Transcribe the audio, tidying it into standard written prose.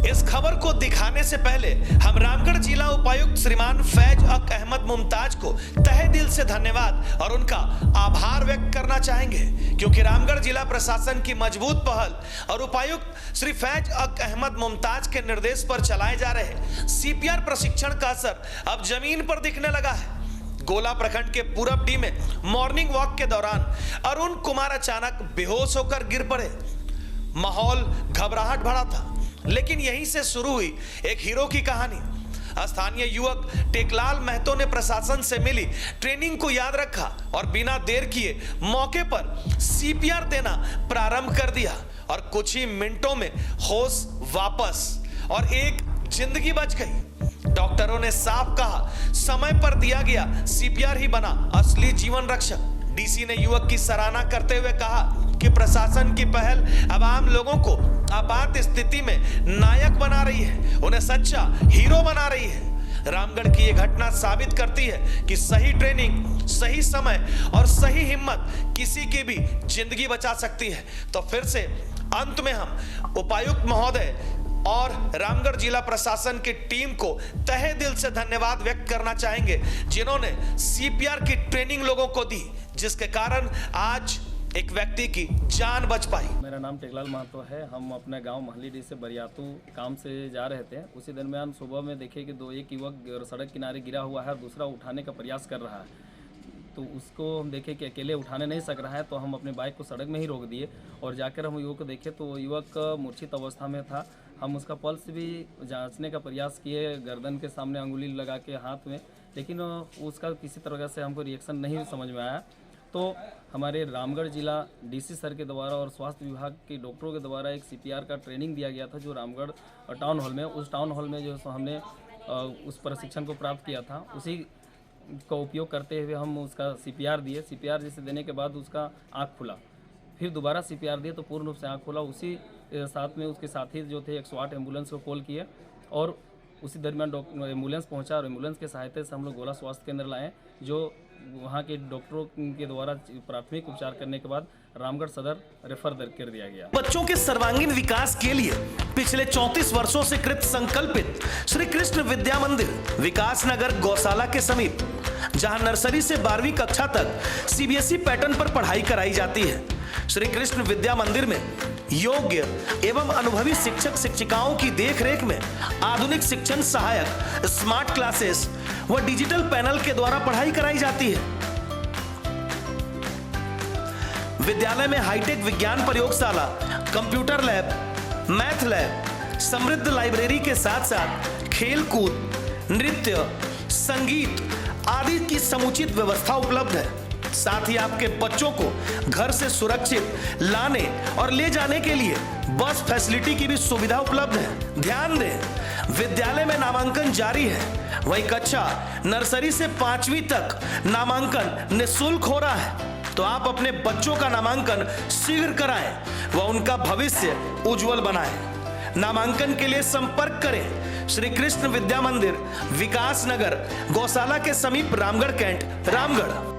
इस खबर को दिखाने से पहले हम रामगढ़ जिला उपायुक्त श्रीमान फैज अक अहमद मुमताज को तहे दिल से धन्यवाद और उनका आभार व्यक्त करना चाहेंगे, क्योंकि रामगढ़ जिला प्रशासन की मजबूत पहल और उपायुक्त श्री फैज अक अहमद मुमताज के निर्देश पर चलाए जा रहे सीपीआर प्रशिक्षण का असर अब जमीन पर दिखने लगा है। गोला प्रखंड के पूरब डी में मॉर्निंग वॉक के दौरान अरुण कुमार अचानक बेहोश होकर गिर पड़े। माहौल घबराहट भरा था, लेकिन यहीं से शुरू हुई एक हीरो की कहानी। स्थानीय युवक टेकलाल महतो ने प्रशासन से मिली ट्रेनिंग को याद रखा और बिना देर किए मौके पर सीपीआर देना प्रारंभ कर दिया और कुछ ही मिनटों में होश वापस और एक जिंदगी बच गई। डॉक्टरों ने साफ कहा, समय पर दिया गया सीपीआर ही बना असली जीवन रक्षक। डीसी ने युवक की सराहना करते हुए कहा कि प्रशासन की पहल अब आम लोगों को आपात स्थिति में नायक बना रही है, उन्हें सच्चा हीरो बना रही है। रामगढ़ की यह घटना साबित करती है कि सही ट्रेनिंग, सही समय और सही हिम्मत किसी की भी जिंदगी बचा सकती है। तो फिर से अंत में हम उपायुक्त महोदय और रामगढ़ जिला प्रशासन की टीम को तहे दिल से धन्यवाद व्यक्त करना चाहेंगे, जिन्होंने सीपीआर की ट्रेनिंग लोगों को दी, जिसके कारण आज एक व्यक्ति की जान बच पाई। मेरा नाम टेकलाल महतो है। हम अपने गांव महलीडी से बरियातू काम से जा रहे थे। उसी दरमियान सुबह में देखे कि एक युवक सड़क किनारे गिरा हुआ है, दूसरा उठाने का प्रयास कर रहा है। तो उसको हम देखे कि अकेले उठाने नहीं सक रहा है, तो हम अपने बाइक को सड़क में ही रोक दिए और जाकर हम युवक को देखे तो वो युवक मूर्छित अवस्था में था। हम उसका पल्स भी जांचने का प्रयास किए, गर्दन के सामने अंगुली लगा के हाथ में, लेकिन उसका किसी तरह से हमको रिएक्शन नहीं समझ में आया। तो हमारे रामगढ़ जिला डीसी सर के द्वारा और स्वास्थ्य विभाग के डॉक्टरों के द्वारा एक सीपीआर का ट्रेनिंग दिया गया था, जो रामगढ़ टाउन हॉल में, उस टाउन हॉल में जो हमने उस प्रशिक्षण को प्राप्त किया था, उसी का उपयोग करते हुए हम उसका सीपीआर दिए। सीपीआर जैसे देने के बाद उसका आँख खुला, फिर दोबारा सीपीआर दिए तो पूर्ण रूप से आँख खुला। उसी साथ में उसके साथी जो थे 108 एम्बुलेंस को कॉल किए और उसी दरमियान एम्बुलेंस पहुंचा और एम्बुलेंस के सहायता से हम लोग गोला स्वास्थ्य केंद्र लाए, जो वहां के डॉक्टरों के द्वारा प्राथमिक उपचार करने के बाद रामगढ़ सदर रेफर कर दिया गया। बच्चों के सर्वांगीण विकास के लिए पिछले 34 वर्षों से कृत संकल्पित श्री कृष्ण विद्या मंदिर विकास नगर गौशाला के समीप, जहां नर्सरी से 12वीं कक्षा तक सीबीएसई पैटर्न पर पढ़ाई कराई जाती है। श्री कृष्ण विद्या मंदिर में योग्य एवं अनुभवी शिक्षक शिक्षिकाओं की देखरेख में आधुनिक शिक्षण सहायक, स्मार्ट क्लासेस व डिजिटल पैनल के द्वारा पढ़ाई कराई जाती है। विद्यालय में हाईटेक विज्ञान प्रयोगशाला, कंप्यूटर लैब, मैथ लैब, समृद्ध लाइब्रेरी के साथ साथ खेल कूद, नृत्य, संगीत आदि की समुचित व्यवस्था उपलब्ध है। साथ ही आपके बच्चों को घर से सुरक्षित लाने और ले जाने के लिए बस फैसिलिटी की भी सुविधा उपलब्ध है। ध्यान दें, विद्यालय में नामांकन जारी है, वही कक्षा नर्सरी से 5वीं तक नामांकन निःशुल्क हो रहा है। तो आप अपने बच्चों का नामांकन शीघ्र कराएं व उनका भविष्य उज्जवल बनाएं। नामांकन के लिए संपर्क करें श्री कृष्ण विद्या मंदिर विकास नगर गौशाला के समीप, रामगढ़ कैंट, रामगढ़।